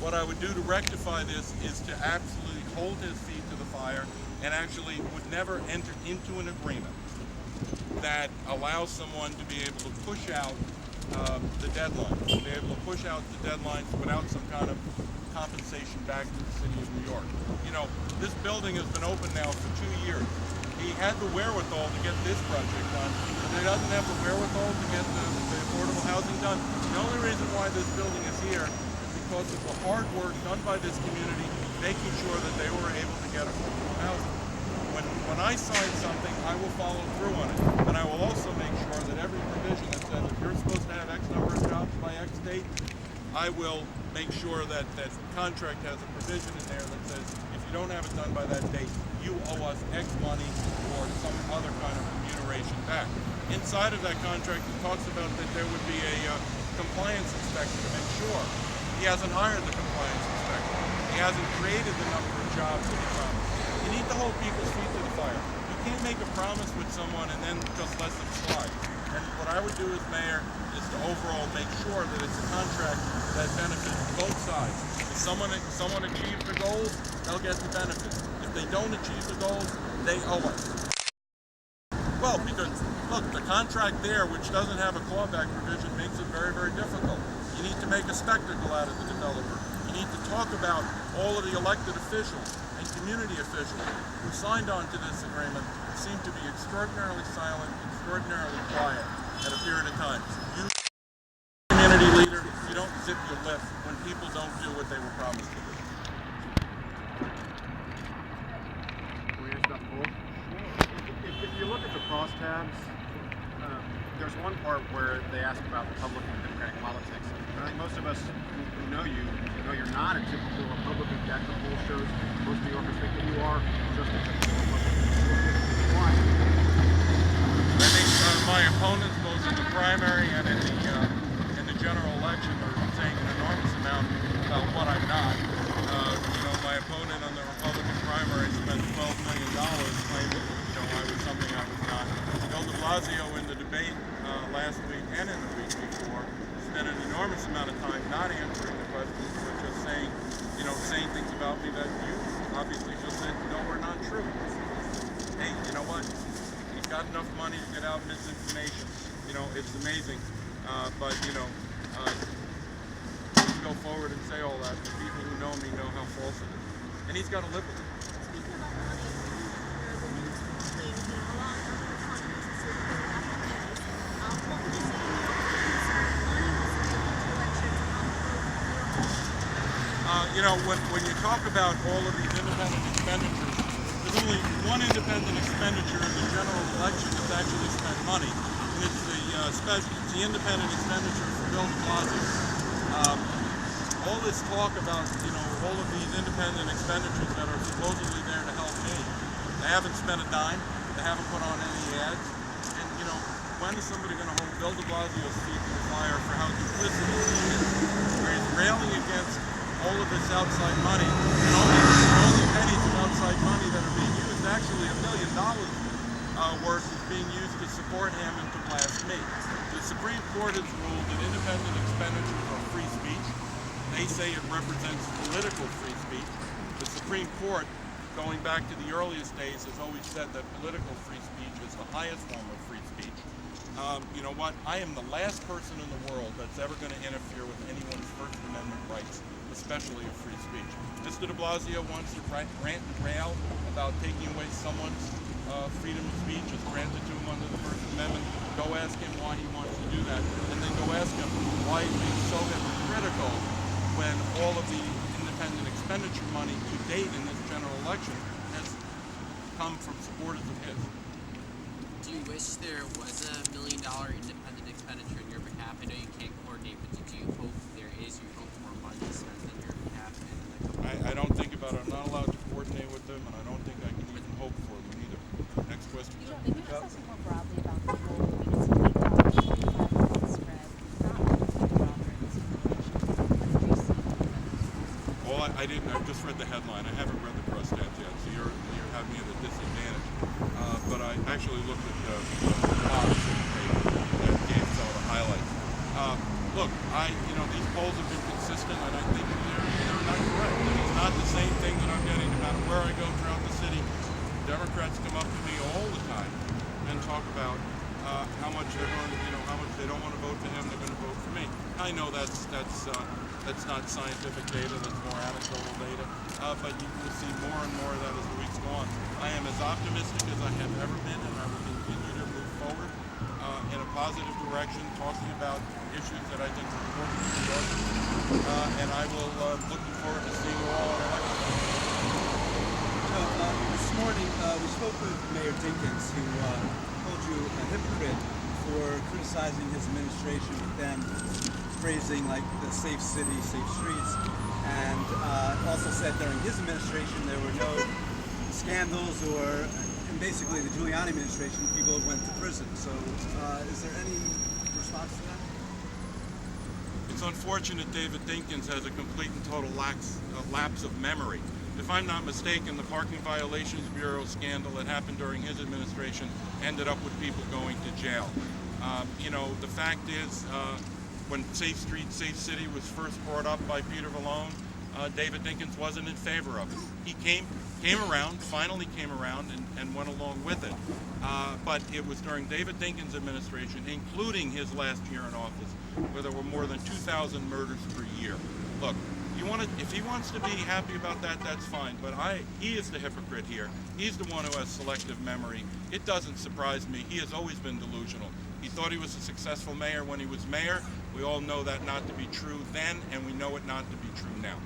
What I would do to rectify this is to absolutely hold his feet to the fire and actually would never enter into an agreement that allows someone to be able to push out the deadlines, to be able to push out the deadlines without some kind of compensation back to the city of New York. You know, this building has been open now for 2 years. He had the wherewithal to get this project done, but he doesn't have the wherewithal to get the affordable housing done. The only reason why this building is here is because of the hard work done by this community, making sure that they were able to get affordable housing. When I sign something, I will follow through on it, and I will also make sure that every provision that says if you're supposed to have X number of jobs by X date, I will make sure that that contract has a provision in there that says if you don't have it done by that date, you owe us X money or some other kind of remuneration back. Inside of that contract, it talks about that there would be a compliance inspector to make sure. He hasn't hired the compliance inspector. He hasn't created the number of jobs that he promised. You need to hold people's feet to the fire. You can't make a promise with someone and then just let them slide. And what I would do as mayor is to overall make sure that it's a contract that benefits both sides. If someone achieves the goals, they'll get the benefits. If they don't achieve the goals, they owe us. Well, because, look, the contract there, which doesn't have a clawback provision, makes it very, very difficult. You need to make a spectacle out of the developer. You need to talk about all of the elected officials and community officials who signed on to this agreement seem to be extraordinarily silent, extraordinarily quiet at a period of time. You, community leader, you don't zip your lip when people don't do what they were promised to do. Can we answer that poll? If you look at the crosstabs, there's one part where they ask about Republican and Democratic politics. And I think most of us who know you know you're not a typical Republican. The poll shows most New Yorkers think that you are just a typical Republican. Why? I think my opponents, both in the primary and in the general election, are saying an enormous amount about what I'm not. My opponent on the Republican primary spent $12 million claiming I was something I was not. Joe Blasio in the debate last week and in the week before spent an enormous amount of time not answering the questions, but just saying things about me that you obviously just said, were not true. Hey, you know what? He's got enough money to get out misinformation. It's amazing. But go forward and say all that. The people who know me know how false it is. And he's got to live with it. When you talk about all of these independent expenditures, there's only one independent expenditure in the general election that's actually spent money, and it's the independent expenditure for Bill de Blasio. All this talk about, all of these independent expenditures that are supposedly there to help me, they haven't spent a dime, they haven't put on any ads, and when is somebody going to hold Bill de Blasio's feet to the fire for how duplicitous he is, where he's railing against all of this outside money, and only pennies of outside money that are being used, actually $1 million worth is being used to support him and to blast me. The Supreme Court has ruled that independent expenditures are free speech. They say it represents political free speech. The Supreme Court, going back to the earliest days, has always said that political free speech is the highest form of free speech. You know what? I am the last person in the world that's ever going to interfere with anyone's First Amendment rights, especially of free speech. Mr. de Blasio wants to rant and rail about taking away someone's freedom of speech as granted to him under the First Amendment. Go ask him why he wants to do that, and then go ask him why he's being so hypocritical when all of the independent expenditure money to date in this general election has come from supporters of his. Do you wish there was a $1 million independent expenditure on your behalf? I know you can't coordinate, but do you hope there is? You hope more money is spent on your behalf? I don't think about it. I'm not allowed to coordinate with them, and I don't think I can even hope for them either. Next question. Joe, maybe just also more broadly about the whole municipality spread, not only for developers, Well, I didn't. I just read the headline. I haven't read the cross stats yet, so you have me at a disadvantage. But I actually looked at the box in the paper that gave some of the highlights. Look, these polls have been consistent, and I think they're not the same thing that I'm getting no matter where I go throughout the city. Democrats come up to me all the time and talk about how much they're going to, how much they don't want to vote for him, they're going to vote for me. I know that's not scientific data, that's more anecdotal data, but you will see more and more of that as the weeks go on. I am as optimistic as I have ever been, and I will continue to move forward in a positive direction, talking about issues that I think are important to the audience, and I will looking forward to seeing you all on election day. This morning we spoke with Mayor Dinkins, who called you a hypocrite for criticizing his administration with them phrasing like the safe city, safe streets, and also said during his administration there were no scandals or, and basically the Giuliani administration, people went to prison. So is there any response to that? It's unfortunate David Dinkins has a complete and total lapse of memory. If I'm not mistaken, the Parking Violations Bureau scandal that happened during his administration ended up with people going to jail. The fact is, when Safe Street, Safe City was first brought up by Peter Vallone, David Dinkins wasn't in favor of it. He came around, finally came around, and went along with it. But it was during David Dinkins' administration, including his last year in office, where there were more than 2,000 murders per year. Look, if he wants to be happy about that, that's fine. But he is the hypocrite here. He's the one who has selective memory. It doesn't surprise me. He has always been delusional. He thought he was a successful mayor when he was mayor. We all know that not to be true then, and we know it not to be true now.